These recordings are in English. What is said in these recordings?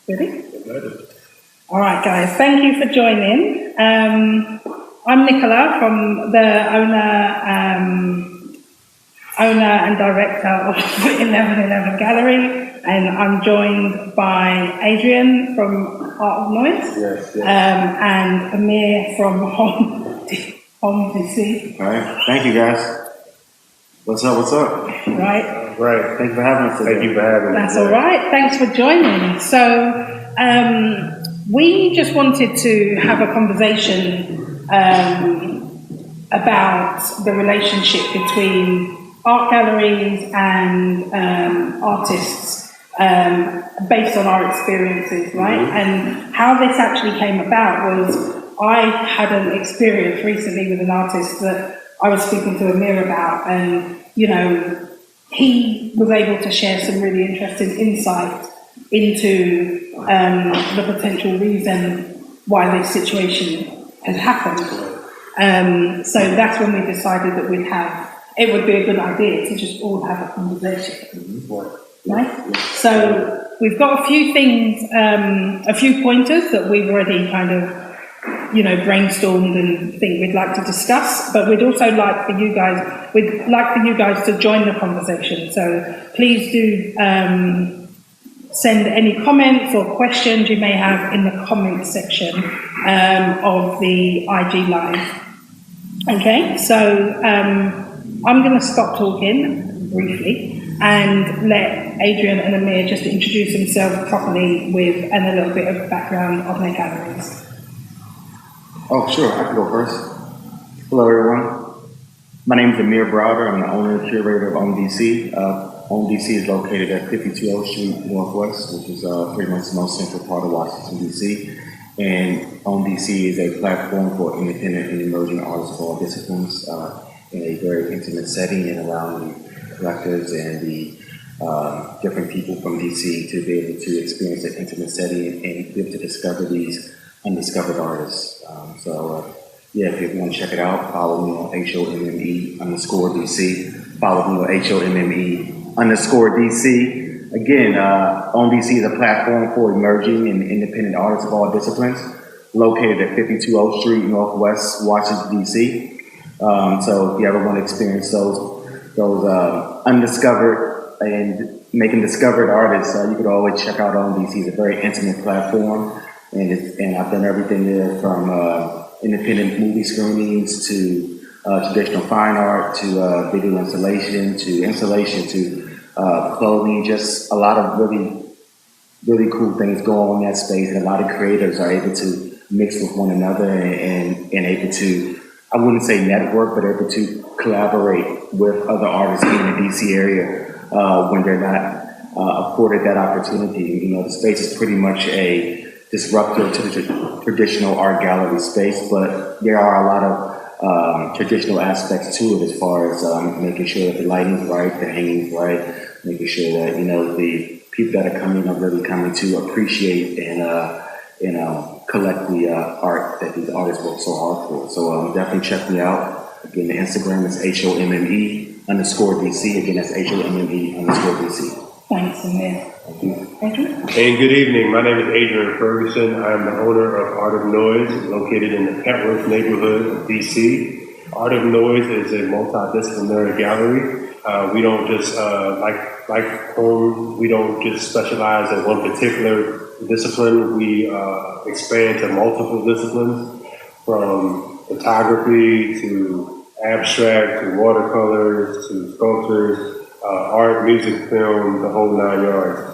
Ready? All right, guys, thank you for joining. I'm Nicola from the owner and director of 1111 Gallery, and I'm joined by Adrian from Art of Noise, and Amir from Home DC. All right, thank you guys. What's up? Right. Right, thanks for having us today. Thank you for having us. That's all right, thanks for joining. So, we just wanted to have a conversation about the relationship between art galleries and artists based on our experiences, right? Mm-hmm. And how this actually came about was I had an experience recently with an artist that I was speaking to Amir about, and he was able to share some really interesting insight into the potential reason why this situation had happened. So that's when we decided that it would be a good idea to just all have a conversation. Right? So we've got a few things, a few pointers that we've already kind of, brainstormed and think we'd like to discuss, but we'd also like for you guys to join the conversation. So please do send any comments or questions you may have in the comments section of the IG Live. Okay, so I'm going to stop talking briefly and let Adrian and Amir just introduce themselves properly and a little bit of background on their galleries. Oh, sure, I can go first. Hello, everyone. My name is Amir Browder. I'm the owner and curator of OMDC. OMDC is located at 52 Street Northwest, which is pretty much the most central part of Washington, D.C. And OMDC is a platform for independent and emerging artists of all disciplines in a very intimate setting and allowing the collectors and the different people from D.C. to be able to experience that intimate setting and be able to discover these undiscovered artists. If you want to check it out, follow me on HOMME_DC. Follow me on HOMME_DC. Again, OMDC is a platform for emerging and independent artists of all disciplines, located at 52 Street Northwest, Washington, D.C. So if you ever want to experience those undiscovered and making discovered artists, you could always check out OMDC. It's a very intimate platform. And I've done everything there from independent movie screenings to traditional fine art to video installation to clothing. Just a lot of really, really cool things going on in that space. And a lot of creators are able to mix with one another and able to, I wouldn't say network, but able to collaborate with other artists in the DC area when they're not afforded that opportunity. The space is pretty much a disruptor to the traditional art gallery space, but there are a lot of traditional aspects to it as far as making sure that the lighting's right, the hanging's right, making sure that the people that are coming are really coming to appreciate and collect the art that these artists work so hard for. So definitely check me out. Again, the Instagram is HOMME_DC. Again, that's HOMME_DC. Thanks, Amir. Thank you. Adrian? And good evening. My name is Adrian Ferguson. I am the owner of Art of Noise, located in the Petworth neighborhood of DC. Art of Noise is a multidisciplinary gallery. We don't just, like home, we don't just specialize in one particular discipline. We expand to multiple disciplines, from photography to abstract to watercolors to sculptures, art, music, film, the whole 9 yards.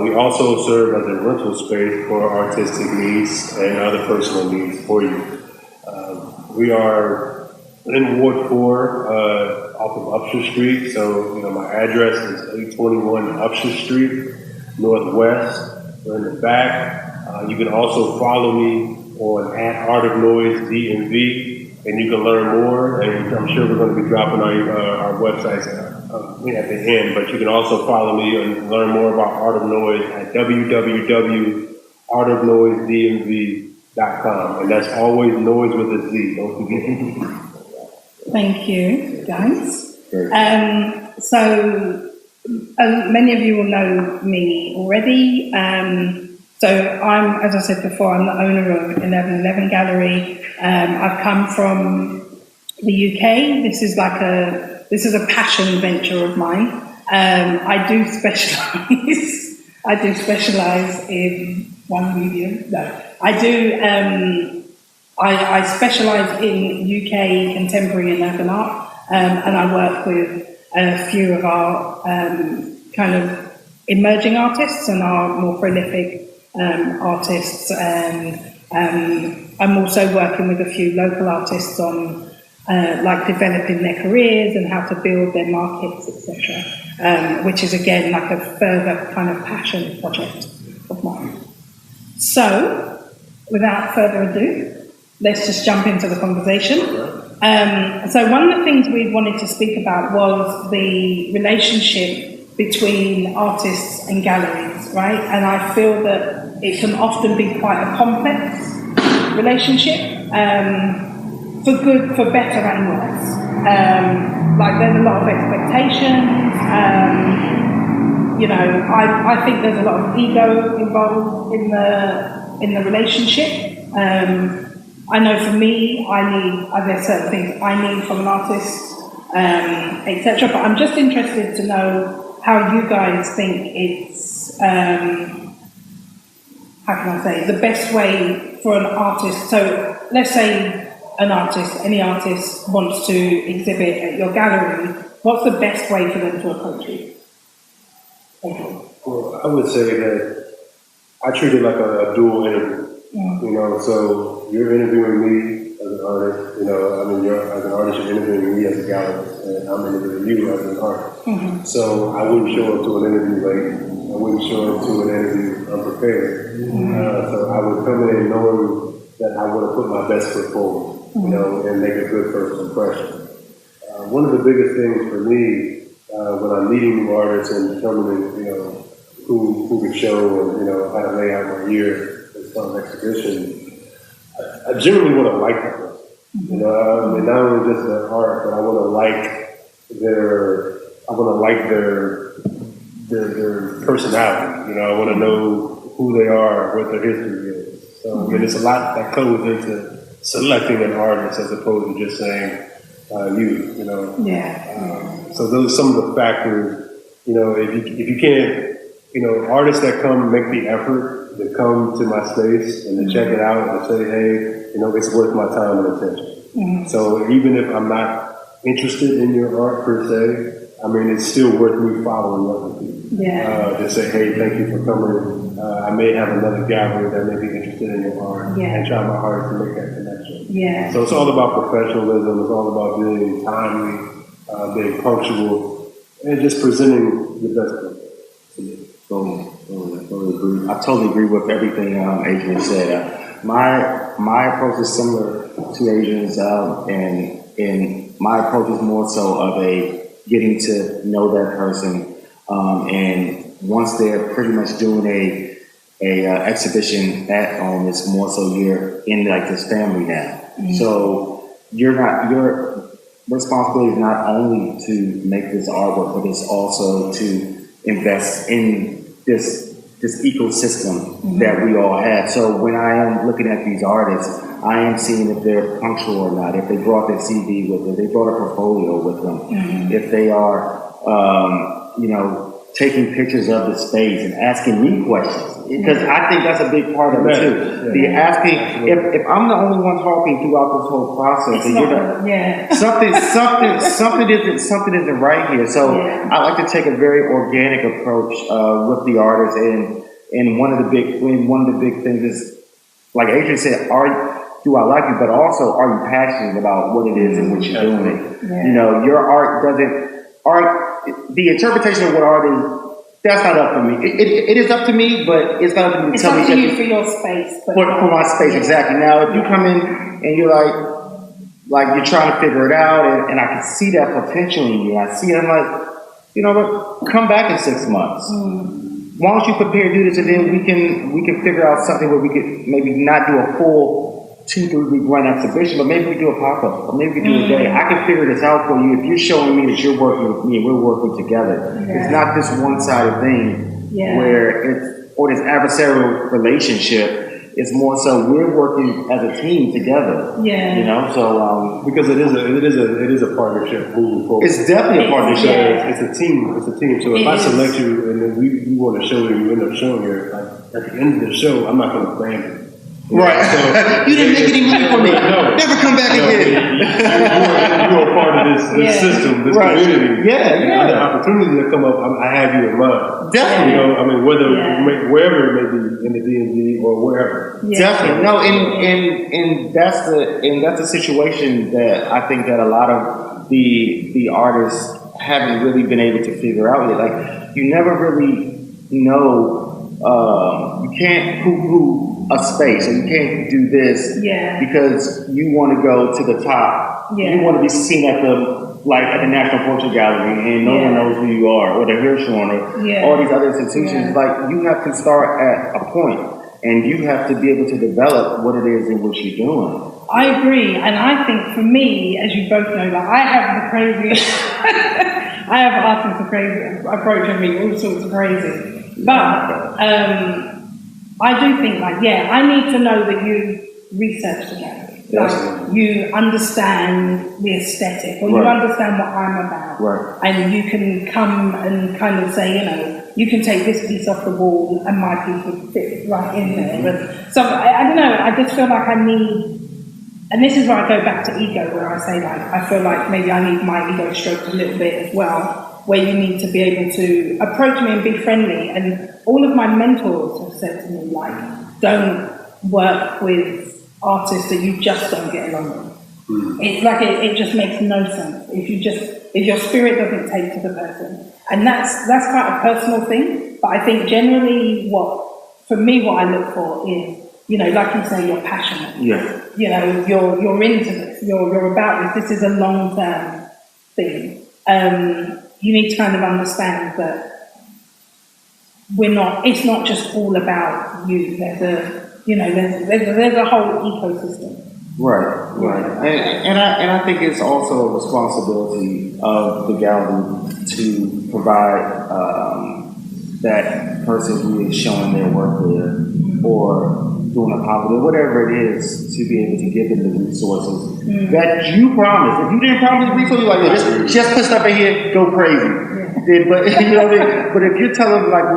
We also serve as a rental space for artistic needs and other personal needs for you. We are in Ward 4 off of Upshur Street. So, my address is 821 Upshur Street, Northwest. We're in the back. You can also follow me on @ArtofNoiseDMV, and you can learn more. And I'm sure we're going to be dropping our websites at the end, but you can also follow me and learn more about Art of Noise at www.artofnoisedmv.com, and that's always noise with a Z. Don't forget. Thank you, guys. So many of you will know me already. So I'm, as I said before, I'm the owner of 1111 Gallery. I've come from the UK. This is a passion venture of mine. I do specialize. I do specialize in one medium. No, I do. I specialize in UK contemporary and urban art, and I work with a few of our kind of emerging artists and our more prolific artists, and I'm also working with a few local artists on like developing their careers and how to build their markets, etc. Which is again like a further kind of passion project of mine. So, without further ado, let's just jump into the conversation. So one of the things we wanted to speak about was the relationship between artists and galleries, right? And I feel that it can often be quite a complex relationship, for good, for better and worse. Like there's a lot of expectations. I think there's a lot of ego involved in the relationship. I know for me, there's certain things I need from an artist, etc. But I'm just interested to know how you guys think it's, how can I say, the best way for an artist. So let's say any artist wants to exhibit at your gallery. What's the best way for them to approach you? Well, I would say that I treat it like a dual interview. So you're interviewing me as an artist, as an artist, you're interviewing me as a gallerist, and I'm interviewing you as an artist. Mm-hmm. So I wouldn't show up to an interview late. I wouldn't show up to an interview unprepared. So I would come in knowing that I want to put my best foot forward, and make a good first impression. One of the biggest things for me when I'm meeting new artists and determining, who can show and, how to lay out my year as far as exhibition, I generally want to like that person. Not only just their art, but I want to like their personality. I want to know who they are, what their history is. So there's a lot that goes into selecting an artist as opposed to just saying so those are some of the factors. If you can't, artists that come make the effort to come to my space and to check it out and say, hey, it's worth my time and attention. So even if I'm not interested in your art per se, it's still worth me following up with you. To say, hey, thank you for coming. I may have another gallery that may be interested in your art and try my hardest to make that connection. So it's all about professionalism. It's all about being timely, being punctual, and just presenting your best work. I totally agree with everything Adrian said. My approach is similar to Adrian's, and my approach is more so of a getting to know that person, and once they're pretty much doing a exhibition at home, it's more so you're in like this family now. So your responsibility is not only to make this artwork, but it's also to invest in this ecosystem that we all have. So when I am looking at these artists, I am seeing if they're punctual or not, if they brought their CV with them, they brought a portfolio with them, if they are, taking pictures of the space and asking me questions, because I think that's a big part of it too. The asking, if I'm the only one talking throughout this whole process, something isn't right here. So I like to take a very organic approach with the artist, and one of the big things is, like Adrian said, do I like you, but also are you passionate about what it is and what you're doing? Your art the interpretation of what art is, that's not up to me. It is up to me, but it's not up to me to tell me. It's up to you for your space. For my space, exactly. Now, if you come in and you're like you're trying to figure it out, and I can see that potential in you, I see it, I'm like, you know what, come back in 6 months. Why don't you prepare to do this, and then we can figure out something where we could maybe not do a full 2-3 week run exhibition, but maybe we do a pop-up, or maybe we do a day. I can figure this out for you if you're showing me that you're working with me and we're working together. It's not this one-sided thing where it's, or this adversarial relationship. It's more so we're working as a team together. You know, so because it is a partnership moving forward. It's definitely a partnership. It's a team. It's a team. So if I select you and then we want to show you, you end up showing you. Like, at the end of the show, I'm not going to brand it. Right. So, you didn't make any money for me. No. Never come back again. You are part of this system, this community. And the opportunities that come up, I have you in mind. Definitely. You know, I mean, wherever it may be in the DMV or wherever. Definitely. No, and that's the situation that I think that a lot of the artists haven't really been able to figure out yet. Like, you never really know. You can't poo-poo a space, or you can't do this because you want to go to the top. You want to be seen at the National Portrait Gallery, and no one knows who you are, or the Hirshhorn, or all these other institutions. Like, you have to start at a point, and you have to be able to develop what it is in which you're doing. I agree, and I think for me, as you both know, like, I have the crazy, I have artists of crazy approaching me, all sorts of crazy. But I do think, like, I need to know that you research the gallery. Like, you understand the aesthetic, or you understand what I'm about. And you can come and kind of say, you know, you can take this piece off the wall and my piece would fit right in there. But, so, I don't know, I just feel like I need, and this is where I go back to ego, where I say, like, I feel like maybe I need my ego stroked a little bit as well, where you need to be able to approach me and be friendly. And all of my mentors have said to me, like, don't work with artists that you just don't get along with. It's like, it just makes no sense if your spirit doesn't take to the person. And that's quite a personal thing, but I think generally for me what I look for is, you know, like you say, you're passionate. You know, you're into this, you're about this. This is a long-term thing. You need to kind of understand that it's not just all about you. There's a whole ecosystem. And I think it's also a responsibility of the gallery to provide that person who is showing their work there, or doing a positive, whatever it is, to be able to give them the resources that you promised. If you didn't promise resources, like, just put stuff in here, go crazy. But but if you're telling them, like,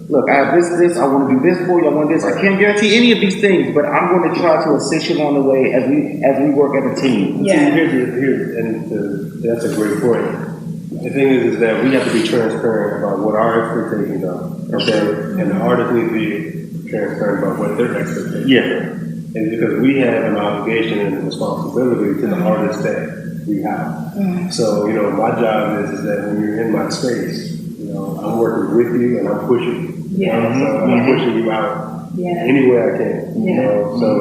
look, I have this, I want to do this for you, I want this. I can't guarantee any of these things, but I'm going to try to assist you along the way as we work as a team. That's a great point. The thing is that we have to be transparent about what our expectations are, okay? And the artists need to be transparent about what their expectations are. And because we have an obligation and a responsibility to the artists that we have. So, you know, my job is that when you're in my space, you know, I'm working with you and I'm pushing you. So I'm pushing you out any way I can. You know, so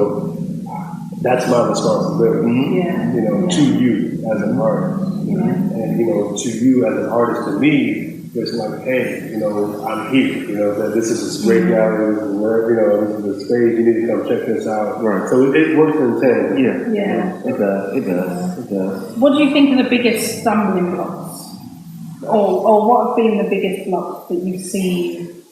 that's my responsibility. You know, to you as an artist. And, you know, to you as an artist, to me, it's like, hey, you know, I'm here. You know, that this is this great gallery, this is the space. You need to come check this out. So it works in tandem. It does. What do you think are the biggest stumbling blocks, or what have been the biggest blocks that you've seen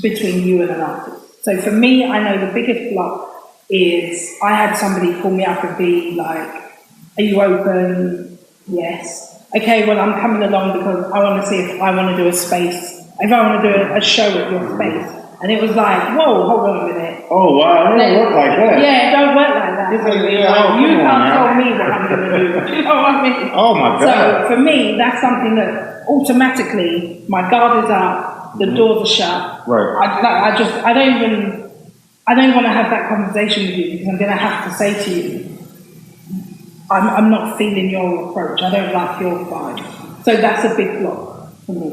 between you and an artist? So for me, I know the biggest block is I had somebody call me up and be like, are you open? Yes. Okay, well, I'm coming along because I want to see if I want to do a space, if I want to do a show at your space. And it was like, whoa, hold on a minute. Oh, wow, it don't work like that. Yeah, it don't work like that. You can't tell me what I'm going to do. You know what I mean? Oh, my God. So for me, that's something that automatically, my guard is up, the doors are shut. I don't want to have that conversation with you because I'm going to have to say to you, I'm not feeling your approach. I don't like your vibe. So that's a big block for me.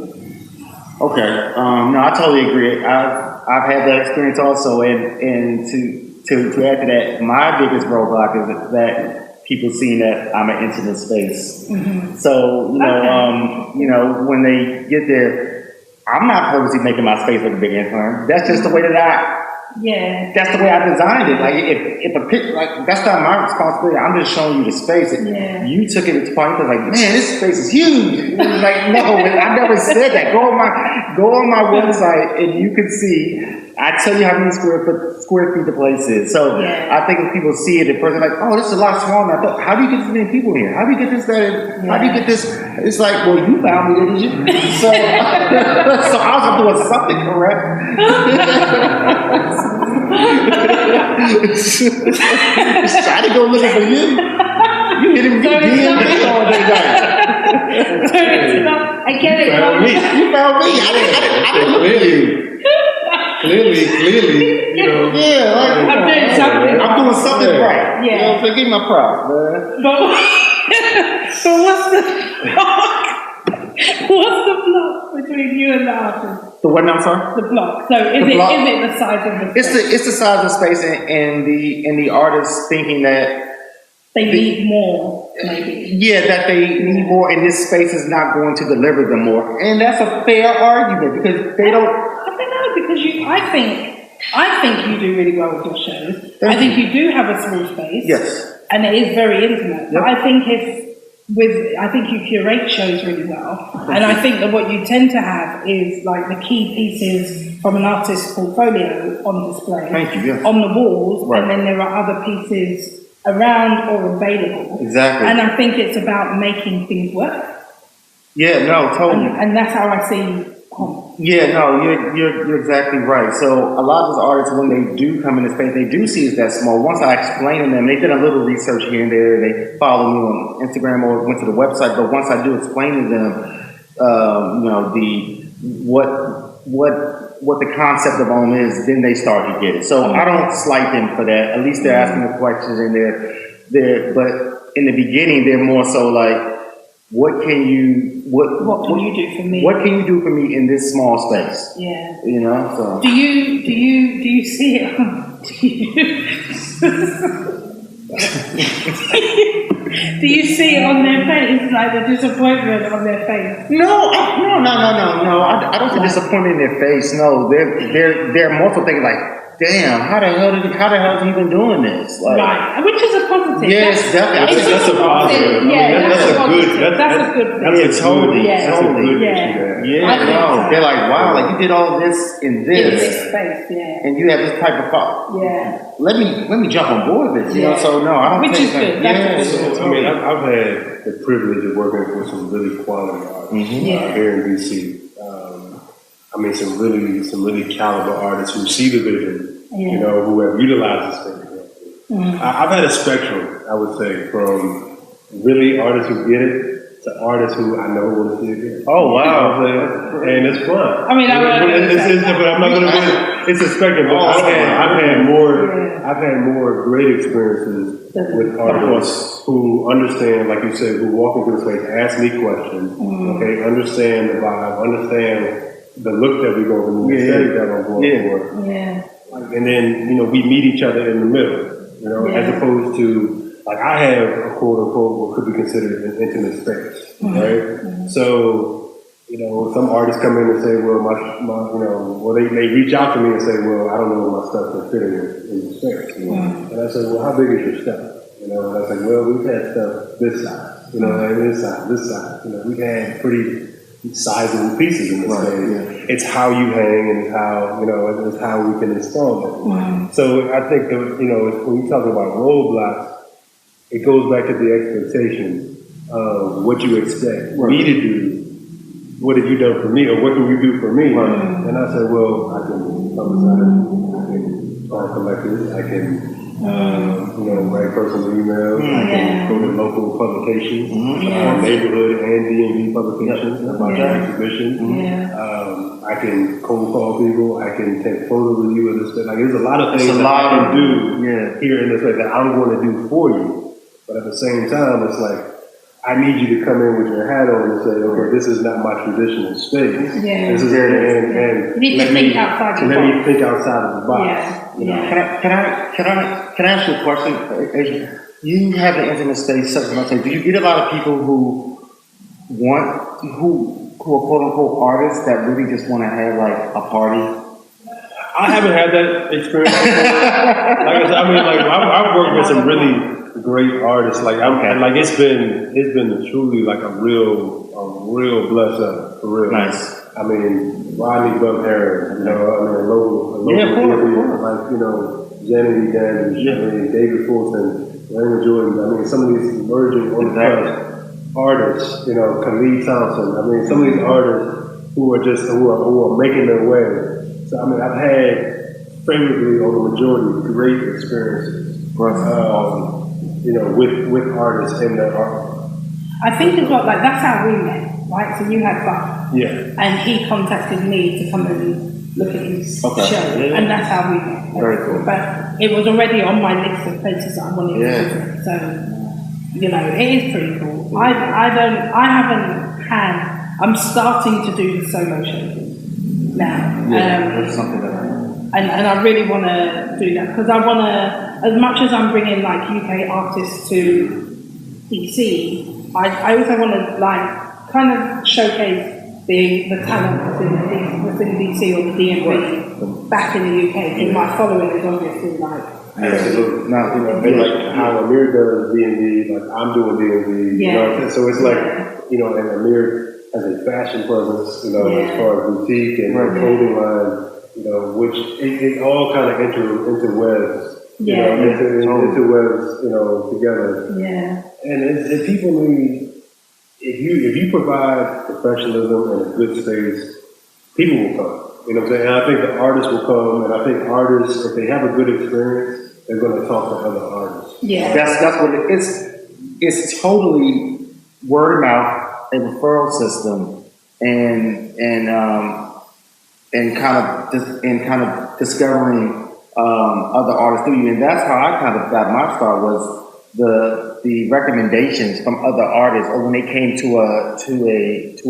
Okay. No, I totally agree. I've had that experience also, and to add to that, my biggest roadblock is that people seeing that I'm an intimate space. So when they get there, I'm not purposely making my space look big and fun. That's just the way that Yeah. That's the way I designed it. Like if a picture, like that's not my responsibility. I'm just showing you the space. And Yeah. you took it to point. Like, man, this space is huge. And it was like, no, I never said that. Go on my website and you can see. I tell you how many square feet the place is. So Yeah. I think when people see it, the person like, oh, this is a lot smaller than I thought. How do you get this many people here? How do you get this? How do you get this? It's like, well, you found me, didn't you? So, so I was doing something correct. I didn't go looking for you. You hitting me all day long. I get it. You found me. I didn't look for you. Clearly, you know. Yeah, like, I'm doing something. I'm doing something right. Yeah. You know, so give me my props, man. But what's the block between you and the artist? The what now, sorry? The block. So is it the size of the space? It's the size of space and the artist thinking that They need more, maybe. yeah, that they need more and this space is not going to deliver them more. And that's a fair argument because they don't I don't know, because I think you do really well with your shows. Thank I think you do have a small space. Yes. And it is very intimate. Yep. But I think you curate shows really well. And I think that what you tend to have is like the key pieces from an artist's portfolio on display. Thank you, yes. On the walls, Right. and then there are other pieces around or available. Exactly. And I think it's about making things work. Yeah, no, totally. And that's how I see Yeah, no, you're exactly right. So a lot of those artists, when they do come in the space, they do see it's that small. Once I explain to them, they did a little research here and there. They follow me on Instagram or went to the website. But once I do explain to them, you know, what the concept of home is, then they start to get it. So I don't slight them for that. At least they're asking the questions and but in the beginning, they're more so like, what can you do for me? What can you do for me in this small space? Yeah. You know, so. Do you see it? Do you see it on their face, like the disappointment on their face? No. I don't see disappointment in their face. No, they're more so thinking like, damn, how the hell is he even doing this? Like, Right, which is a positive. Yes, definitely. I think that's a positive. Yeah, that's a good. That's a good thing. That's Totally. That's a good Yeah. issue. Yeah, I think no, so. they're like, wow, like you did all this in In this, this space, yeah. and you have this type of thought. Yeah. Let me jump on board with this, you know. Yeah. So no, I don't. Which take is that. good. That's Yeah, good. so, I mean, I've had the privilege of working with some really quality artists Yeah. here in DC. I mean, some really caliber artists who see the vision, you know, who have utilized the space. I've had a spectrum, I would say, from really artists who get it to artists who I know want to see it again. Oh wow! You know what I'm saying? And it's fun. I mean, but I'm not going to. It's a spectrum. But I've had more great experiences with artists who understand, like you said, who walk into the space, ask me questions, okay, understand the vibe, understand the look that we're going for, the aesthetic that I'm going for. Yeah. And then, you know, we meet each other in the middle, you know, as opposed to, like, I have a quote unquote what could be considered an intimate space, right? So, you know, some artists come in and say, well, they reach out to me and say, well, I don't know where my stuff can fit in the space. You know? And I say, well, how big is your stuff? You know, and I say, well, we've had stuff this size, you know, and this size. You know, we've had pretty sizable pieces in the space. It's how you hang and it's how, you know, it's how we can install it. So I think that, you know, when we talk about roadblocks, it goes back to the expectation of what you expect me to do. What have you done for me, or what can you do for me? And I said, well, I can publicize it, I can collect it, I can you know, write personal emails, I can go to local publications, neighborhood and D&B publications about their exhibitions. I can cold call people, I can take photos of you in this space. Like, there's a lot of things that I can do here in this space that I'm going to do for you. But at the same time, it's like, I need you to come in with your hat on and say, okay, this is not my traditional space. This is and you need to think outside the box. Let me think outside of the box. Yeah. You know? Can I ask you a question? You have an intimate space, such as I say. Do you get a lot of people who are quote unquote artists that really just want to have like a party? I haven't had that experience before. Like I said, I mean, like I've worked with some really great artists. Like it's been truly like a real blessing for real. Nice. I mean, Rodney Bump Harris, you know, I mean, a local like, you know, Janet Danny, I mean, David Fulton, Raymond Jordan. I mean, some of these emerging artists, you know, Khalid Thompson. I mean, some of these artists who are making their way. So I mean, I've had favorably on the majority great experiences. You know, with artists and their art. I think as well, like that's how we met, right? So you had Buck, and he contacted me to come and look at his show, and that's how we met. Very cool. But it was already on my list of places that I wanted to visit. So you know, it is pretty cool. I'm starting to do the solo shows now. That's something that and I really want to do that because I want to, as much as I'm bringing like UK artists to DC, I also want to like kind of showcase the talent within DC or the DMV back in the UK. Because my following is obviously like absolutely. Now, you know, like how Amir does D&D, like I'm doing D&D. You know, so it's like, you know, and Amir has a fashion presence, you know, as far as boutique and clothing line. You know, which it all kind of interwebs, you know, interwebs, you know, together. Yeah. And people need, if you provide professionalism and a good space, people will come. You know what I'm saying? And I think the artists will come, and I think artists, if they have a good experience, they're going to talk to other artists. Yeah. That's what it is. It's totally word of mouth, a referral system, and kind of discovering other artists through you, and that's how I kind of got my start was the recommendations from other artists, or when they came to a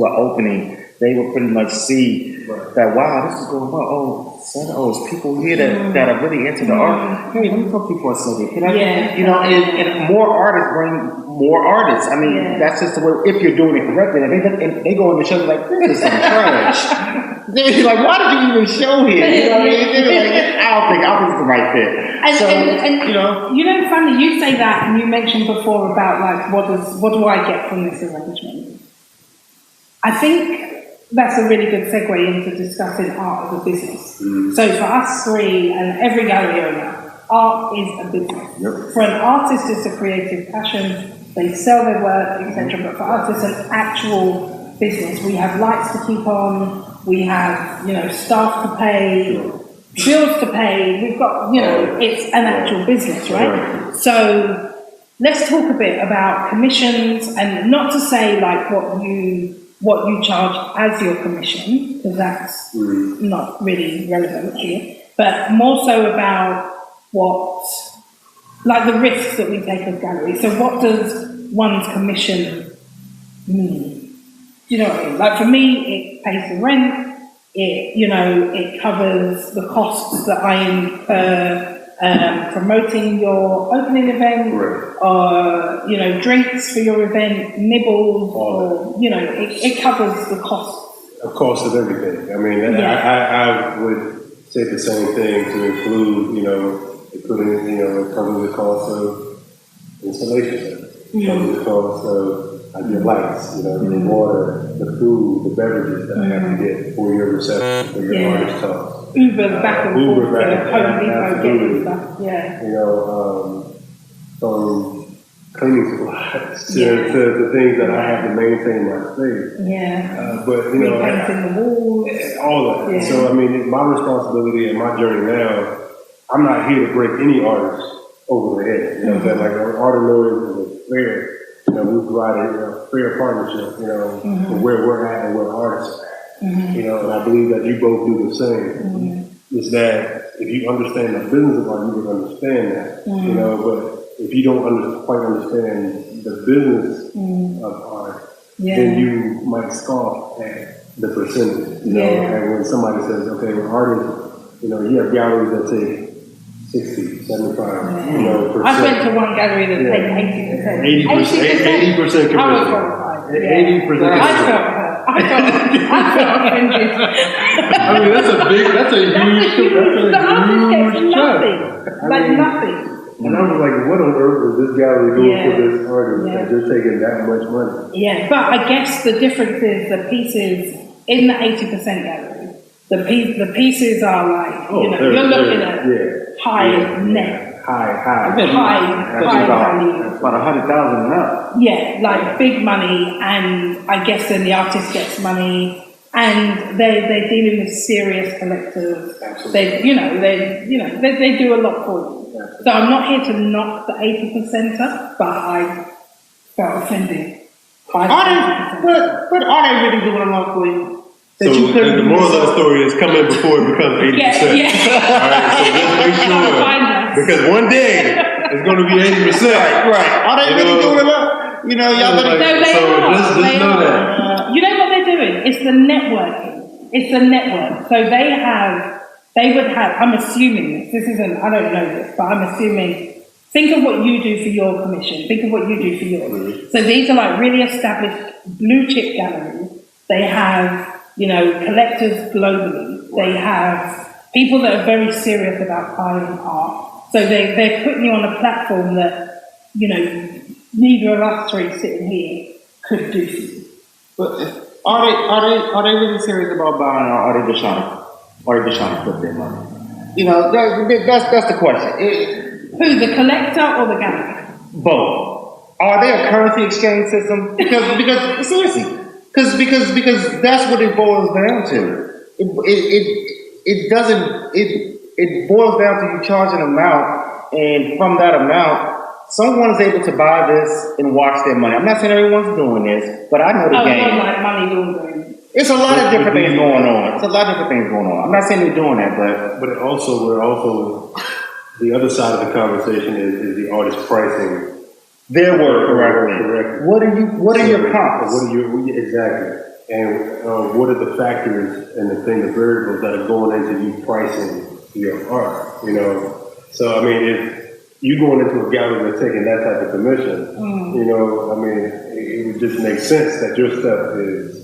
opening, they would pretty much see that wow, this is going well. There's people here that are really into the art. Hey, let me talk to you for a second. Can I? You know, and more artists bring more artists. I mean, that's just the way. If you're doing it correctly, and they go on the show like, this is some trash. They're like, why did you even show here? You know what I mean? They're like, I don't think it's the right fit. And you know, funny you say that, and you mentioned before about like what do I get from this arrangement? I think that's a really good segue into discussing art as a business. So for us three and every gallery owner, art is a business. For an artist, it's a creative passion. They sell their work, etc. But for us, it's an actual business. We have lights to keep on. We have, you know, staff to pay, bills to pay. We've got, you know, it's an actual business, right? So let's talk a bit about commissions, and not to say like what you charge as your commission, because that's not really relevant here, but more so about like the risks that we take as galleries. So what does one's commission mean? Do you know what I mean? Like for me, it pays the rent. It covers the costs that I incur promoting your opening event, or drinks for your event, nibbles, or it covers the cost. The cost of everything. I mean, I would say the same thing to include, it covers the cost of installation, it covers the cost of your lights, the water, the food, the beverages that I have to get for your reception, for your artist talk. Uber back and forth to Home Depot getting stuff. From cleaning supplies to things that I have to maintain my space. But repainting the walls, all that. So I mean, my responsibility and my journey now, I'm not here to break any artist over the head. You know what I'm saying? Like Art of Noise is fair. We provided a fair partnership, for where we're at and where artists are at. And I believe that you both do the same. Is that if you understand the business of art, you can understand that. But if you don't quite understand the business of art, then you might scoff at the percentage. And when somebody says, okay, well, artists, you have galleries that take 60, 75, percent. I went to one gallery that paid 80%. 80% commission. I was horrified. 80%. I I felt offended. I mean, that's a huge, The artist gets nothing, like nothing. And I was like, what on earth is this gallery doing for this artist Yeah. that they're taking that much money? Yeah, but I guess the difference is the pieces in the 80% gallery, the pieces are like, you know, you're looking at high net, High. high value. About 100,000 and up. Yeah, like big money, and I guess then the artist gets money, and they're dealing with serious collectors. They do a lot for you. So I'm not here to knock the 80%er, but I felt offended. By the 80%. But are they really doing a lot for you? So the moral of the story is come in before it becomes 80%. Yeah. All right, so just make sure. Because one day it's going to be 80%. Right. Are they really doing a lot? You know, y'all better. Just know that. You know what they're doing? It's the networking. It's the network. So they would have, I'm assuming this isn't, I don't know this, but I'm assuming, think of what you do for your commission. Think of what you do for yours. So these are like really established blue chip galleries. They have, you know, collectors globally. They have people that are very serious about buying art. So they're putting you on a platform that, you know, neither of us three sitting here could do for you. But are they really serious about buying, or are they just trying to flip their money? You know, that's the question. Who, the collector or the gallery? Both. Are they a currency exchange system? Because seriously, because that's what it boils down to. It boils down to you charging an amount, and from that amount, someone is able to buy this and watch their money. I'm not saying everyone's doing this, but I know the game. Like money laundering. It's a lot of different things going on. It's a lot of different things going on. I'm not saying they're doing that, but we're also the other side of the conversation is the artist pricing their work correctly. What are your comps? Exactly? And what are the factors and the variables that are going into you pricing your art? You know, so I mean, if you going into a gallery that's taking that type of commission, you know, I mean, it would just make sense that your stuff is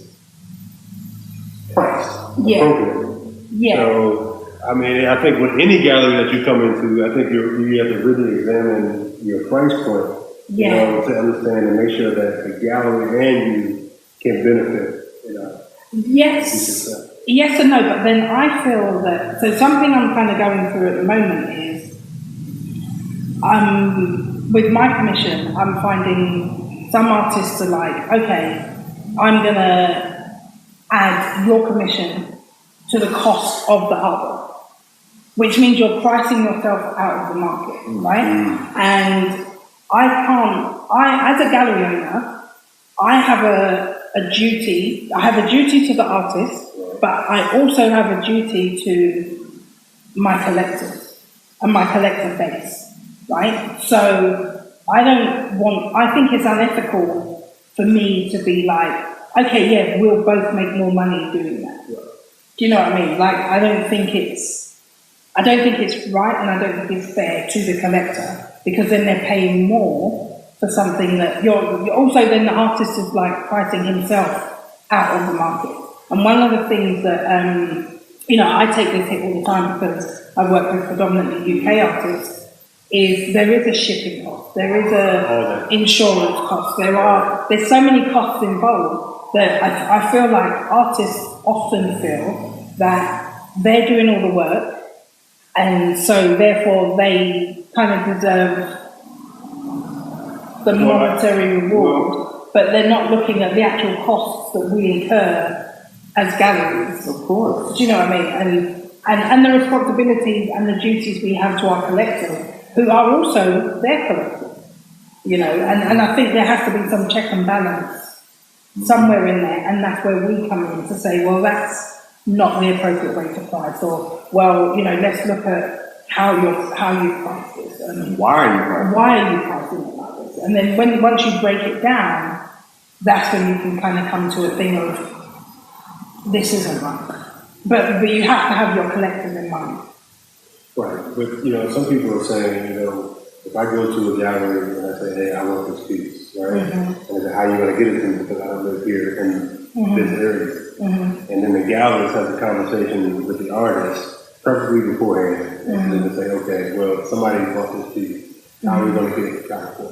priced appropriately. Yeah. So, I mean, I think with any gallery that you come into, I think you have to really examine your price point, you know, to understand and make sure that the gallery and you can benefit, you know. Yes and no, but then I feel that, so something I'm kind of going through at the moment is, with my commission, I'm finding some artists are like, okay, I'm going to add your commission to the cost of the artwork, which means you're pricing yourself out of the market, right? And as a gallery owner, I have a duty to the artist, but I also have a duty to my collectors and my collector base. Right? So I think it's unethical for me to be like, okay, yeah, we'll both make more money doing that. Yeah. Do you know what I mean? Like, I don't think it's right, and I don't think it's fair to the collector, because then they're paying more for something that you're also then the artist is like pricing himself out of the market. And one of the things that, you know, I take this hit all the time because I work with predominantly UK artists, is there is a shipping cost, there is a insurance cost, there's so many costs involved that I feel like artists often feel that they're doing all the work, and so therefore they kind of deserve the monetary reward, but they're not looking at the actual costs that we incur as galleries. Of course. Do you know what I mean? And the responsibilities and the duties we have to our collectors, who are also their collectors, you know, and I think there has to be some check and balance somewhere in there, and that's where we come in to say, well, that's not the appropriate way to price, or, well, you know, let's look at how you price this, and why are you pricing it like this, and then once you break it down, that's when you can kind of come to a thing of, this isn't right, but you have to have your collectors in mind. Right, but you know, some people are saying, you know, if I go to a gallery and I say, hey, I want this piece, right? And they say, how are you going to get it to me because I don't live here? And this area. And then the galleries have the conversation with the artists perfectly beforehand. And then they say, okay, well, somebody bought this piece. How are we going to get it accounted for?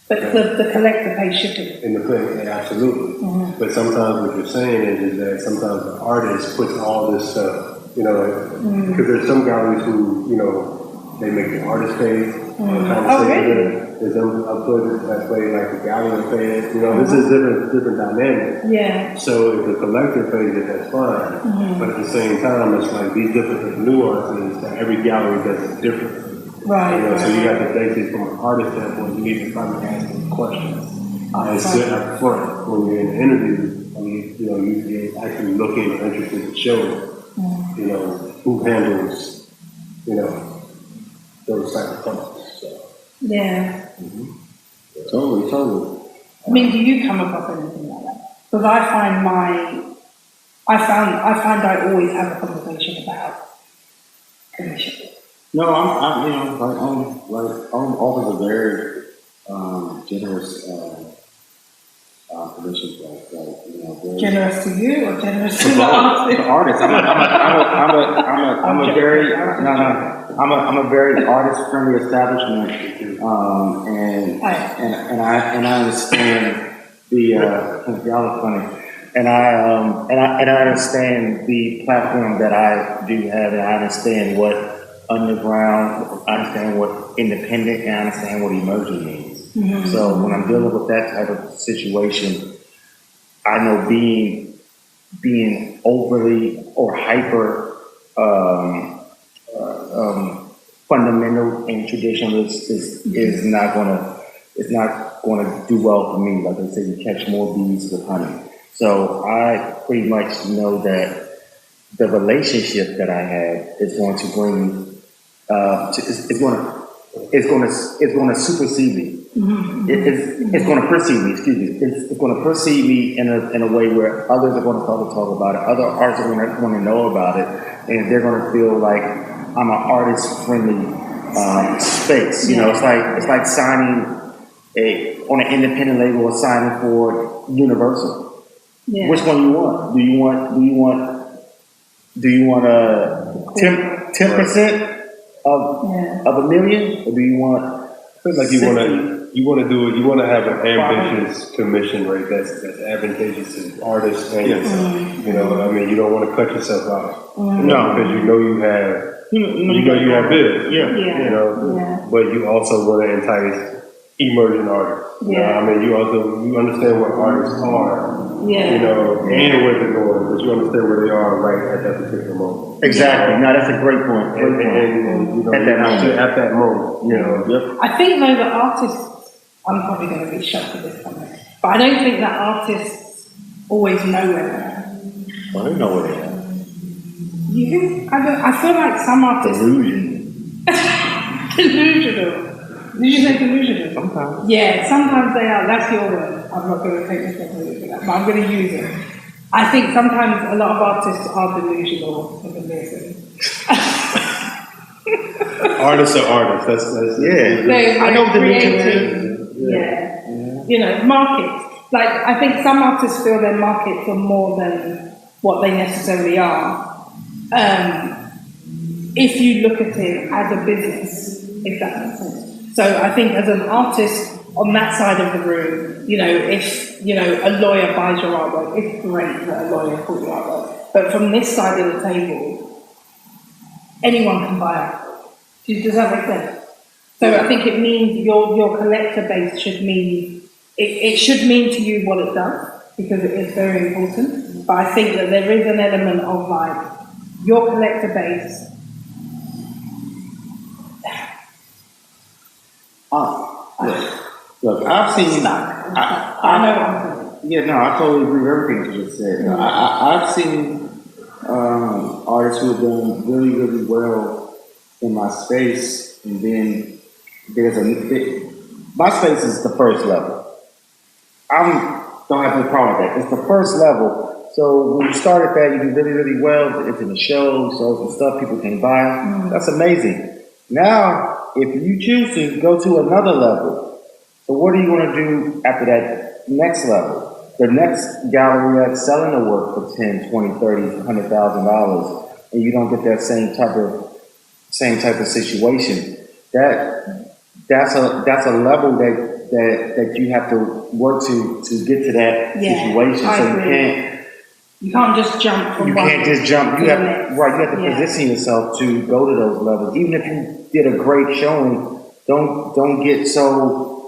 But the collector pays shipping. In the play, absolutely. But sometimes what you're saying is that sometimes the artist puts all this stuff, because there's some galleries who, they make the artist pay. Oh, really? There's some uploaders that play like the gallery pays. This is different dynamic. Yeah. So if the collector pays it, that's fine. But at the same time, it's like these different nuances that every gallery does it different. Right. So you have to basically, from an artist standpoint, you need to probably ask them questions. And sit up front when you're in the interview, you're actually looking or interested in showing, who handles, those type of companies. So. Yeah. Totally. I mean, do you come across anything like that? Because I find I always have a conversation about commission. No, I'm offers a very generous commission price. Very Generous to you or generous to the the artist? artist. I'm a very artist friendly establishment, and I understand the y'all are funny. And I understand the platform that I do have, and I understand what underground, I understand what independent, and I understand what emerging means. So when I'm dealing with that type of situation, I know being overly or hyper fundamental and traditionalist is not gonna do well for me. Like I said, you catch more bees with honey. So I pretty much know that the relationship that I have is going to bring it's going to supersede me. It's going to precede me. Excuse me. It's going to precede me in a way where others are going to start to talk about it. Other artists are going to want to know about it, and they're going to feel like I'm an artist-friendly space. It's like signing on an independent label or signing for Universal. Yeah. Which one you want? Do you want 10% of $1 million, or do you want? I feel like you want to do it. You want to have an ambitious commission rate that's advantageous to artists and you don't want to cut yourself out. No, because you have you have bills. But you also want to entice emerging artists. You understand what artists are. And where they're going, but you understand where they are right at that particular moment. Exactly. No, that's a great point. At that moment, I think though that artists, I'm probably going to be shocked with this comment, but I don't think that artists always know where they are. Well, they know where they are. I feel like some artists. Delusional. Did you say delusional? Sometimes. Yeah, sometimes they are. That's your word. I'm not going to take responsibility for that, but I'm going to use it. I think sometimes a lot of artists are delusional in the music. Artists are artists. That's They're I know creative. Yeah. Markets. Like, I think some artists feel their markets are more than what they necessarily are. If you look at it as a business, if that makes sense. So I think as an artist on that side of the room, if, a lawyer buys your artwork, it's great that a lawyer bought your artwork. But from this side of the table, anyone can buy it. Does that make sense? So I think it means your collector base should mean, it should mean to you what it does, because it is very important. But I think that there is an element of like, your collector base. Look, I've seen. I know what I'm saying. Yeah, no, I totally agree with everything you just said. I've seen artists who have done really, really well in my space, and then my space is the first level. Don't have any problem with that. It's the first level. So when you start at that, you do really, really well. It's in the shows and stuff people can buy. That's amazing. Now, if you choose to go to another level, so what are you going to do after that next level? the next gallery that's selling the work for 10, 20, 30, $100,000, and you don't get that same type of situation. That's a level that you have to work to get to that Yeah, situation. I So agree. You can't just jump from you one can't just jump. to You the have next. right. You have to Yeah. position yourself to go to those levels. Even if you did a great showing, don't get so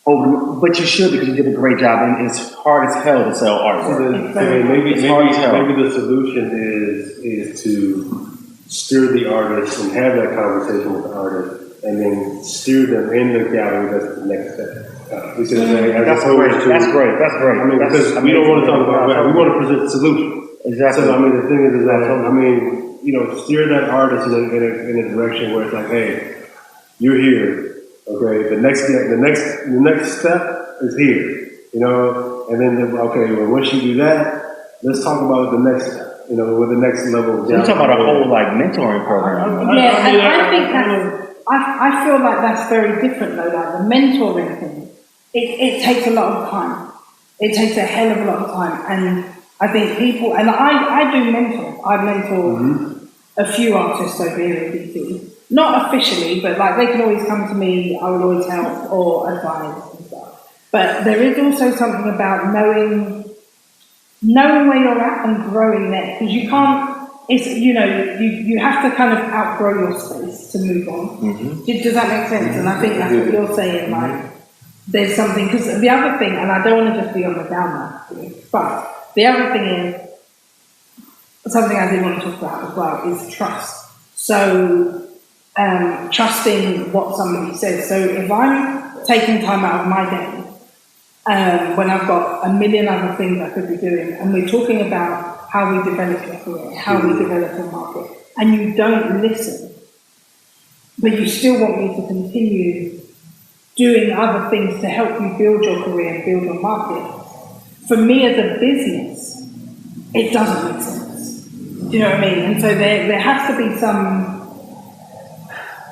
over. But you should, because you did a great job, and it's hard as hell to sell artwork. Maybe hard as hell. the solution is to steer the artist and have that conversation with the artist, and then steer them in the gallery. That's the next step. You see what I'm saying? As That's opposed great. to- That's great. That's great. I mean, because we don't want to talk about that. We want to present solutions. Exactly. So I mean, the thing is that I mean, steer that artist in a direction where it's like, hey, you're here. Okay, the next step is here. And then okay, well, once you do that, let's talk about the next step. With the next level. So you're talking about a whole like mentoring program. Yeah, and I think I feel like that's very different though, like the mentoring thing. It takes a lot of time. It takes a hell of a lot of time. And I think people, and I do mentor. I mentor a few artists over here in DC. Not officially, but like they can always come to me, I will always help or advise and stuff. But there is also something about knowing where you're at and growing there. Because you can't, you have to kind of outgrow your space to move on. Does that make sense? And I think that's what you're saying, like, there's something, because the other thing, and I don't want to just be on the downer, but the other thing is, something I did want to talk about as well, is trust. So, trusting what somebody says. So if I'm taking time out of my day, when I've got a million other things I could be doing, and we're talking about how we develop your career, how we develop a market, and you don't listen, but you still want me to continue doing other things to help you build your career and build your market, for me as a business, it doesn't make sense. Do you know what I mean? And so there has to be some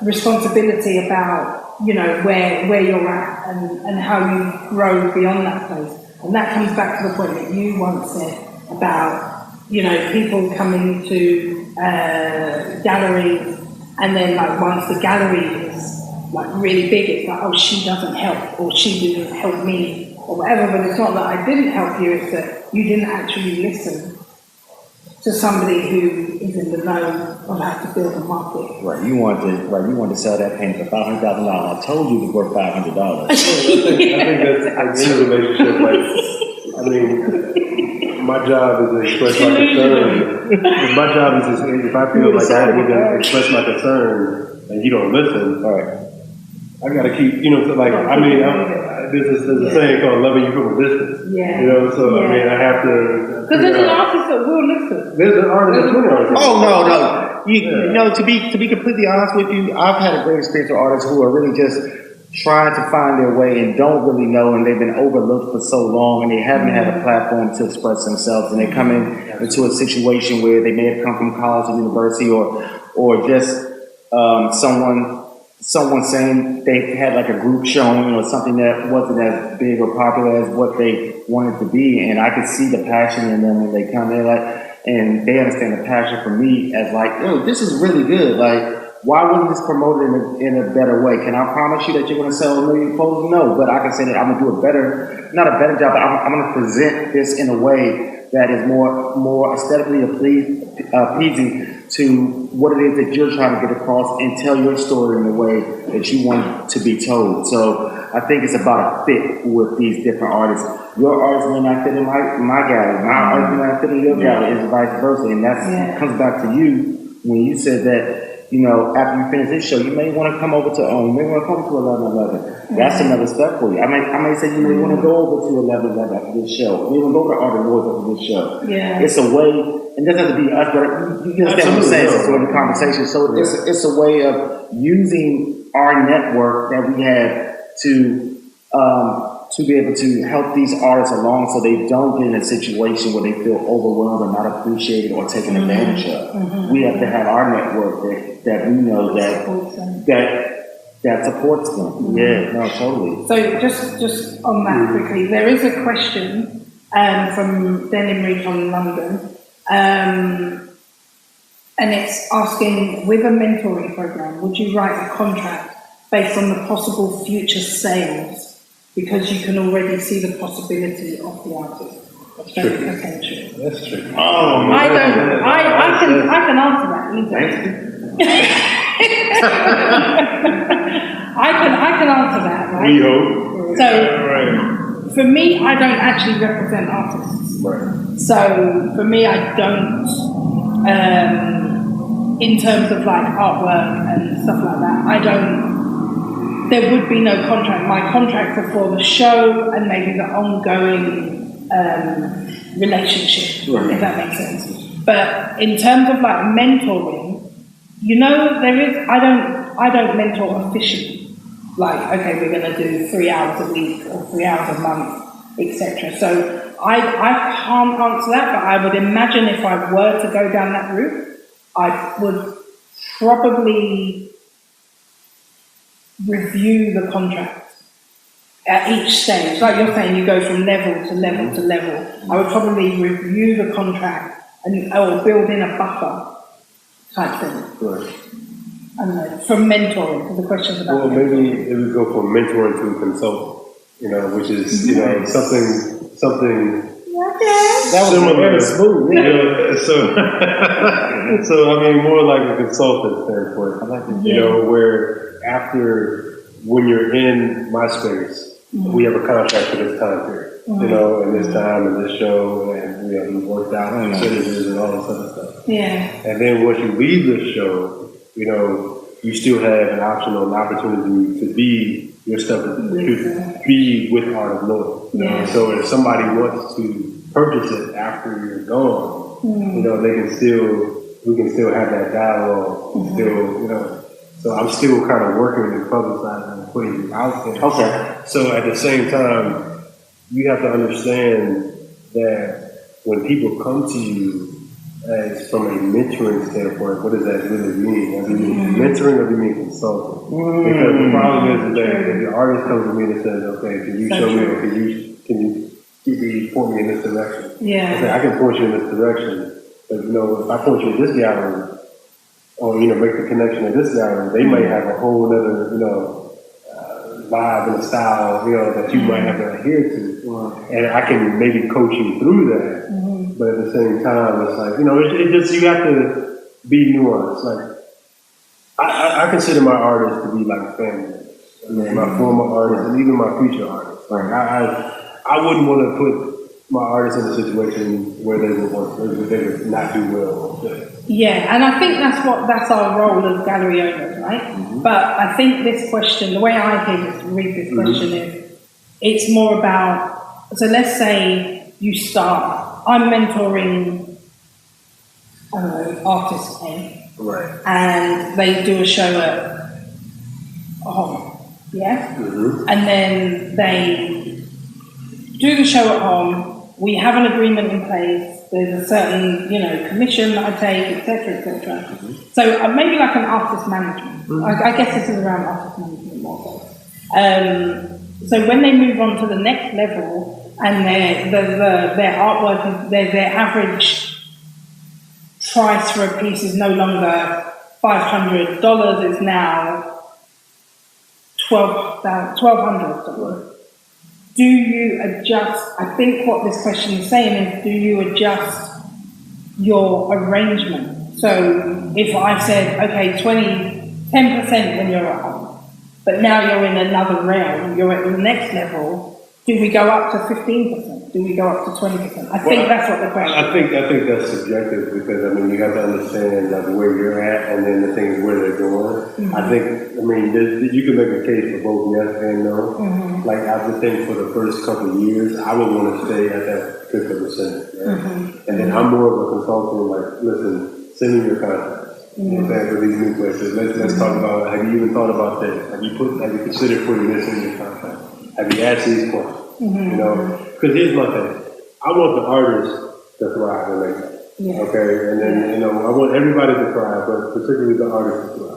responsibility about, where you're at and how you grow beyond that place. And that comes back to the point that you once said about, people coming to galleries, and then like once the gallery is like really big, it's like, oh, she doesn't help, or she didn't help me, or whatever. But it's not that I didn't help you, it's that you didn't actually listen to somebody who is in the know of how to build a market. Right. You want to sell that painting for $500,000. I told you it was worth $500. I think that's in a relationship. My job is to express my concern. My job is if I feel like I need to express my concern and you don't listen, all right, I gotta keep, there's a saying called loving you from a distance. Yeah. I have to. Because there's an artist that will listen. There's an artist that will listen. Oh no. To be completely honest with you, I've had a great experience with artists who are really just trying to find their way and don't really know, and they've been overlooked for so long, and they haven't had a platform to express themselves, and they come into a situation where they may have come from college or university, or just someone saying they had like a group showing or something that wasn't as big or popular as what they wanted to be, and I could see the passion in them when they come in, and they understand the passion for me as like, yo, this is really good, like, why wasn't this promoted in a better way? Can I promise you that you're going to sell 1 million clothes? No, but I can say that I'm going to do not a better job, but I'm going to present this in a way that is more aesthetically pleasing to what it is that you're trying to get across, and tell your story in the way that you want to be told. So I think it's about a fit with these different artists. Your artist may not fit in my gallery. My artist may not fit in your gallery, and vice versa. And that comes back to you when you said that, after you finish this show, you may want to come over to you may want to come to 1111. That's another step for you. I may say you may want to go over to 1111 after this show. You may want to go to Art of Noise after this show. Yeah. It's a way, and it doesn't have to be us, but you understand what I'm saying. It's sort of the conversation. So it's a way of using our network that we have to be able to help these artists along, so they don't get in a situation where they feel overwhelmed or not appreciated or taken advantage of. We have to have our network that we know that supports them. Yeah, no, totally. So just on that quickly, there is a question from Denim Recon London. And it's asking, with a mentoring program, would you write a contract based on the possible future sales? Because you can already see the possibility of the artist. Potential. That's true. I can answer that easily. I can answer that, right? We hope. So, Right. for me, I don't actually represent artists. Right. So, for me, I don't, in terms of like artwork and stuff like that, there would be no contract. My contracts are for the show and maybe the ongoing relationship, if that makes sense. But in terms of like mentoring, I don't mentor officially. Like, okay, we're going to do 3 hours a week or 3 hours a month, etc. So I can't answer that, but I would imagine if I were to go down that route, I would probably review the contract at each stage. Like you're saying, you go from level to level to level. I would probably review the contract or build in a buffer type thing. Right. I don't know, from mentoring, because the question's about Well, maybe it would go from mentoring to consultant, which is, something Okay. similar. Smooth. So I mean, more like a consultant standpoint. I like it. Where after, when you're in my space, we have a contract for this time period, and this time and this show, and we worked out percentages and all this other stuff. Yeah. And then once you leave the show, you still have an option or an opportunity to be your stuff, to be with Art of Noise. Yeah. So if somebody wants to purchase it after you're gone, we can still have that dialogue, so I'm still kind of working and publicizing and putting you out there. Okay. So at the same time, you have to understand that when people come to you as from a mentoring standpoint, what does that really mean? Do you mean mentoring or do you mean consulting? Because the problem is that if the artist comes to me and says, okay, can you show me or can you point me in this direction? Yeah. I can point you in this direction, but if I point you in this gallery, or make the connection in this gallery, they may have a whole other vibe and style that you might have to adhere to, and I can maybe coach you through that. But at the same time, it's like it just, you have to be nuanced. Like I consider my artists to be like family, my former artists and even my future artists. Like I wouldn't want to put my artists in a situation where they would not do well. Yeah, and I think that's our role as gallery owners, right? But I think this question, the way I read this question is, it's more about, so let's say you start, I'm mentoring, artist A, Right. and they do a show at home, yeah? And then they do the show at home, we have an agreement in place, there's a certain, commission that I take, etc., etc. So maybe like an artist management. I guess this is around artist management more so. So when they move on to the next level and their artwork, their average price for a piece is no longer $500, it's now $1,200. Do you adjust? I think what this question is saying is, do you adjust your arrangement? So if I said, okay, 10% when you're at home, but now you're in another realm, you're at the next level, do we go up to 15%? Do we go up to 20%? I think that's what the question is. I think that's subjective because, you have to understand where you're at and then the things where they're going. I think, you can make a case for both yes and no. Like, I would think for the first couple of years, I would want to stay at that 50%. Right? And then I'm more of a consultant, like, listen, send me your contacts. For these new places. Let's talk about, have you even thought about this? Have you considered putting this in your contract? Have you asked these questions? Because here's my thing. I want the artists to thrive and make it. Okay? And then, I want everybody to thrive, but particularly the artists to thrive.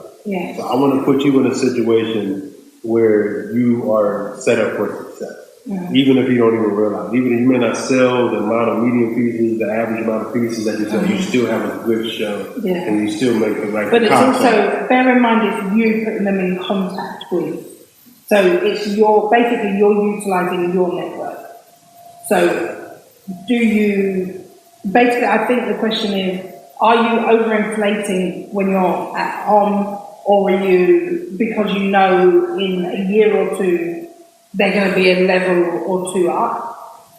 So I want to put you in a situation where you are set up for success. Even if you don't even realize, even if you may not sell the amount of medium pieces, the average amount of pieces that you sell, you still have a good show, and you still make the right. But it's content. also, bear in mind, it's you putting them in contact with. So it's basically you're utilising your network. So basically I think the question is, are you overinflating when you're at home, or are you, because you know in a year or two, they're going to be a level or two up,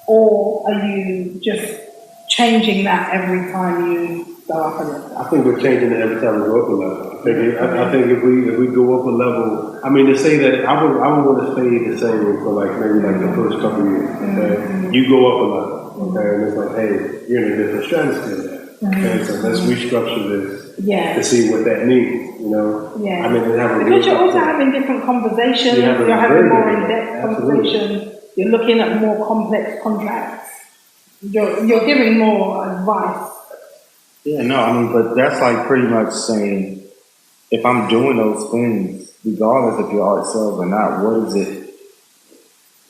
or are you just changing that every time you go up a level? I think we're changing it every time we go up a level. I think if we go up a level, I mean, to say that I would want to stay the same for maybe the first couple of years. Okay? You go up a level, okay, and it's like, hey, you're in a different stratosphere. Okay, so let's restructure this to see what that means. I mean, because you're also having different conversations. You're having more in-depth conversations. You're looking at more complex contracts. You're giving more advice. Yeah, no, I mean, but that's like pretty much saying, if I'm doing those things, regardless if your art sells or not, what is it?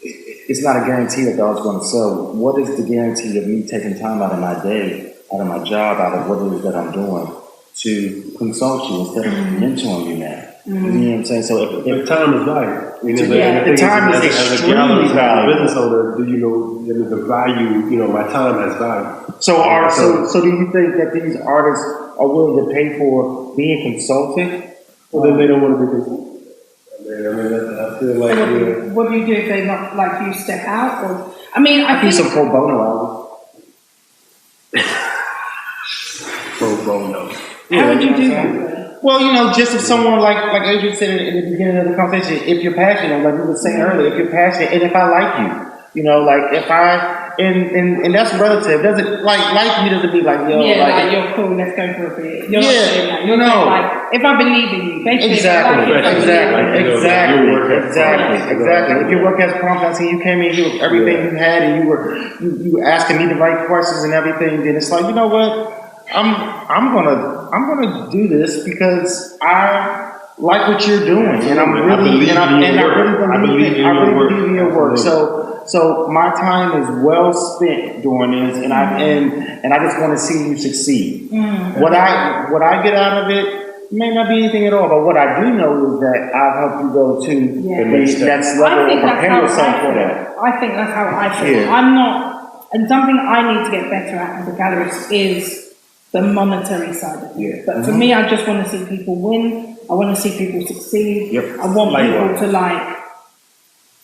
It's not a guarantee that the art's going to sell. What is the guarantee of me taking time out of my day, out of my job, out of what it is that I'm doing, to consult you instead of mentoring you now? You know what I'm saying? So if time is valuable. The time is extremely valuable. Business owner, do you know the value? My time has value. So do you think that these artists are willing to pay for being consulted? Well, then they don't want to be consulted. I feel like. What do you do if they not like you step out? Or I think some pro bono hours. Pro bono. How would you do that? Well, just if someone like Adrian said in the beginning of the conversation, if you're passionate, like we were saying earlier, if you're passionate, and if I like you, like if I and that's relative. Doesn't like me doesn't be like like you're cool. Let's go for a beer. You're not saying that. You're like if I believe in you, basically. Exactly. If your work has prompts and you came in here with everything you had and you were asking me the right questions and everything, then it's like, you know what? I'm gonna do this because I like what you're doing, and I really believe in your work. So my time is well spent doing this, and I just want to see you succeed. What I get out of it may not be anything at all, but what I do know is that I've helped you go to the next level and prepare yourself for that. I think that's how I feel. Yeah. I'm not, and something I need to get better at as a gallerist is the monetary side of it. But for me, I just want to see people win. I want to see people succeed. I want people to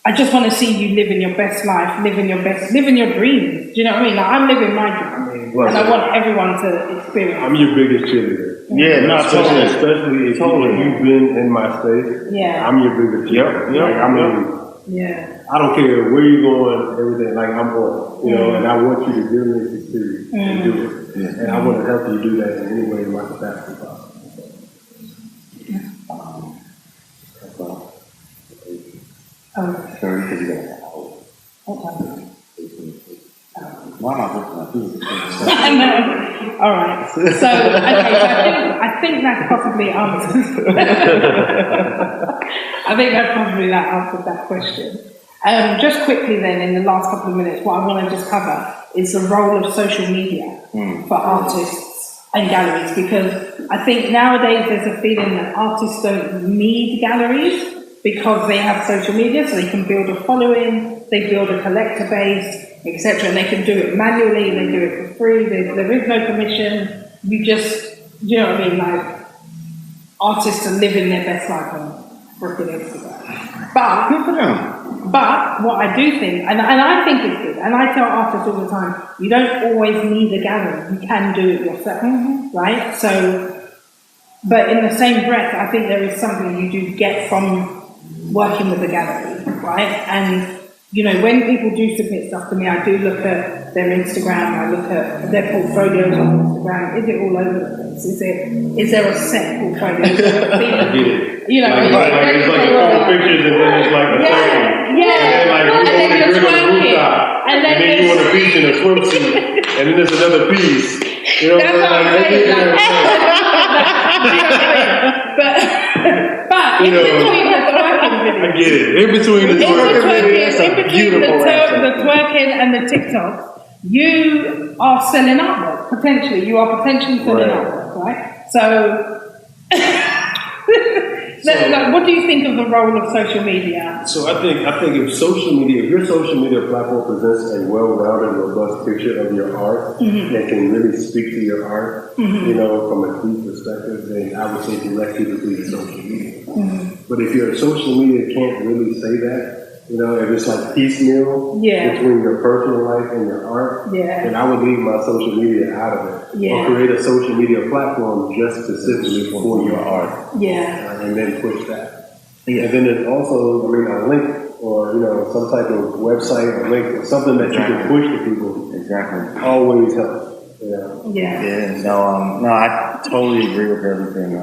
I just want to see you living your best life, living your dreams. Do you know what I mean? I'm living my dream, and I want everyone to experience. I'm your biggest cheerleader. Yeah, no, especially if you've been in my space. Yeah, I'm your biggest cheerleader. I don't care where you're going, everything. I'm on, and I want you to really succeed and do it. And I want to help you do that in any way in my capacity possible. Sorry, because you got to hold. Why am I looking at you? All right. So, I think that's possibly answered. I think that's probably answered that question. Just quickly then, in the last couple of minutes, what I want to just cover is the role of social media for artists and galleries, because I think nowadays there's a feeling that artists don't need galleries because they have social media, so they can build a following, they build a collector base, etc., and they can do it manually, they do it for free, there is no commission, you know what I mean, artists are living their best life on freaking Instagram. But what I do think, and I think it's good, and I tell artists all the time, you don't always need a gallery, you can do it yourself, right? So, but in the same breath, I think there is something you do get from working with a gallery, right? And when people do submit stuff to me, I do look at their Instagram, I look at their portfolios on Instagram. Is it all over the place? Is there a set portfolio? Is there a theme? It's like a couple pictures and then it's like a thing. And then you want a beach in a swimsuit, and then there's another piece. That's what I'm saying. But if the tweet has the working video, get it. In between the In twerking. between the twerking and the TikToks, you are selling artwork, potentially. You are potentially selling artwork, right? So, what do you think of the role of social media? So I think if your social media platform presents a well-rounded, robust picture of your art that can really speak to your art, you know, from a deep perspective, then I would say direct people to your social media. But if your social media can't really say that, you know, if it's like piecemeal between your personal life and your art, then I would leave my social media out of it. Or create a social media platform just specifically for your art. And then push that. And then there's also, I mean, a link or, you know, some type of website or link or something that you can push to people. Exactly. Always helps. No, I totally agree with everything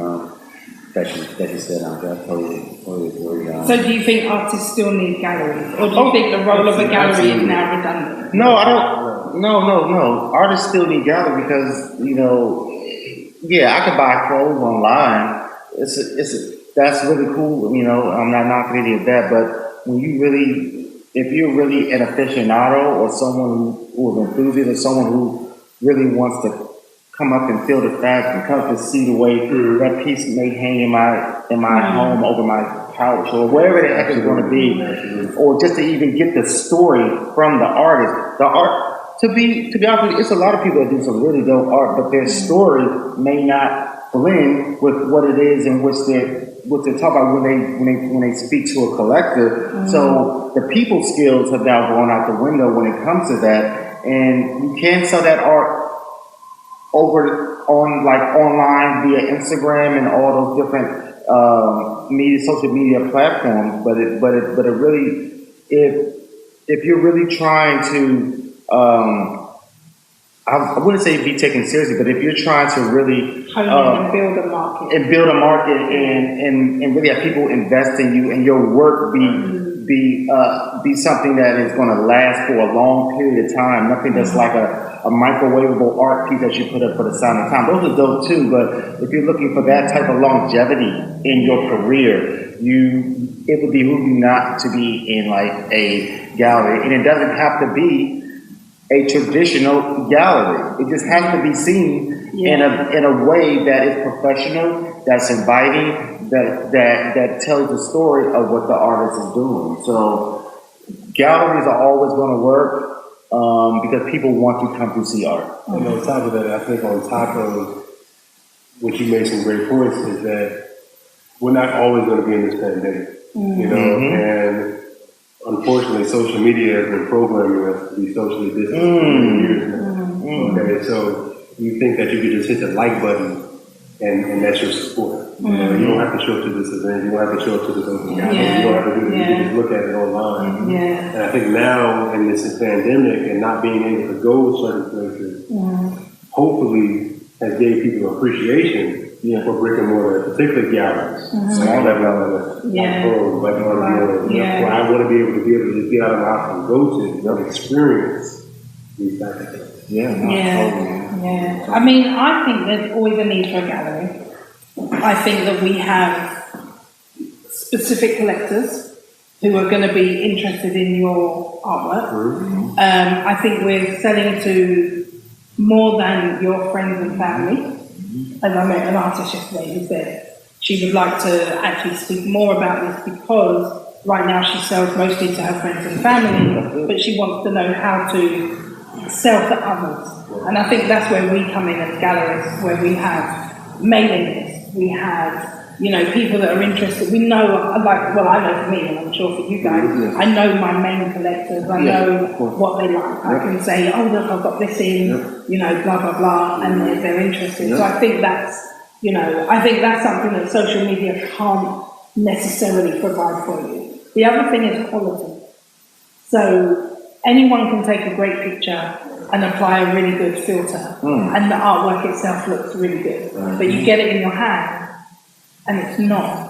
that you said. I totally agree. So do you think artists still need galleries? Or do you think the role of a gallery is now redundant? No, I don't. No. Artists still need gallery because, you know, I could buy clothes online. That's really cool. You know, I'm not knocking any of that, but when if you're really an aficionado or someone who is enthusiastic or someone who really wants to come up and feel the fact and come to see the way that piece may hang in my home over my couch or wherever the heck it's going to be, or just to even get the story from the artist. The art, to be honest with you, it's a lot of people that do some really dope art, but their story may not blend with what it is and what they're talking about when they speak to a collector. So the people skills have now gone out the window when it comes to that, and you can't sell that art online via Instagram and all those different social media platforms. But it really, if you're really trying to, I wouldn't say be taken seriously, but if you're trying to really and build a market and really have people invest in you and your work be something that is going to last for a long period of time, nothing that's like a microwavable art piece that you put up for the sound of time. Those are dope too, but if you're looking for that type of longevity in your career, it would behoove you not to be in like a gallery, and it doesn't have to be a traditional gallery. It just has to be seen in a way that is professional, that's inviting, that tells the story of what the artist is doing. So galleries are always going to work because people want to come to see art. And on top of that, I think on top of what you made some great points is that we're not always going to be in this pandemic, you know, and unfortunately, social media has been programming us to be socially distant for years now. Okay, so you think that you could just hit the like button and that's your support. You know, you don't have to show up to this event, you don't have to show up to this open gallery, you don't have to do this, you can just look at it online. And I think now in this pandemic and not being able to go to certain places, hopefully has gave people appreciation for brick and mortar, particularly galleries. Like where I want to be able to just get out of my house and go to and experience these types of things. I mean, I think there's always a need for a gallery. I think that we have specific collectors who are going to be interested in your artwork. I think we're selling to more than your friends and family. As I met an artist yesterday who said she would like to actually speak more about this because right now she sells mostly to her friends and family, but she wants to know how to sell to others. And I think that's where we come in as galleries, where we have mailing lists, we have, you know, people that are interested. We know, like, well, I know for me, and I'm sure for you guys, I know my main collectors, I know what they like. I can say, oh, look, I've got this in, you know, blah, blah, blah, and they're interested. So I think that's, you know, I think that's something that social media can't necessarily provide for you. The other thing is quality. So anyone can take a great picture and apply a really good filter, and the artwork itself looks really good. But you get it in your hand, and it's not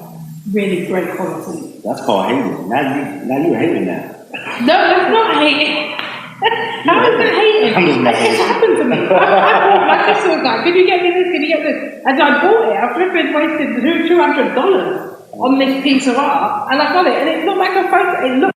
really great quality. That's called hating. Now you're hating that. No, that's not hating. How is that hating? I'm just messing It's happened to me. I bought, my sister was like, can you get me this, can you get this? And I bought it, I flipping wasted $200. on this piece of art, and I got it, and it looked like a photo, it looked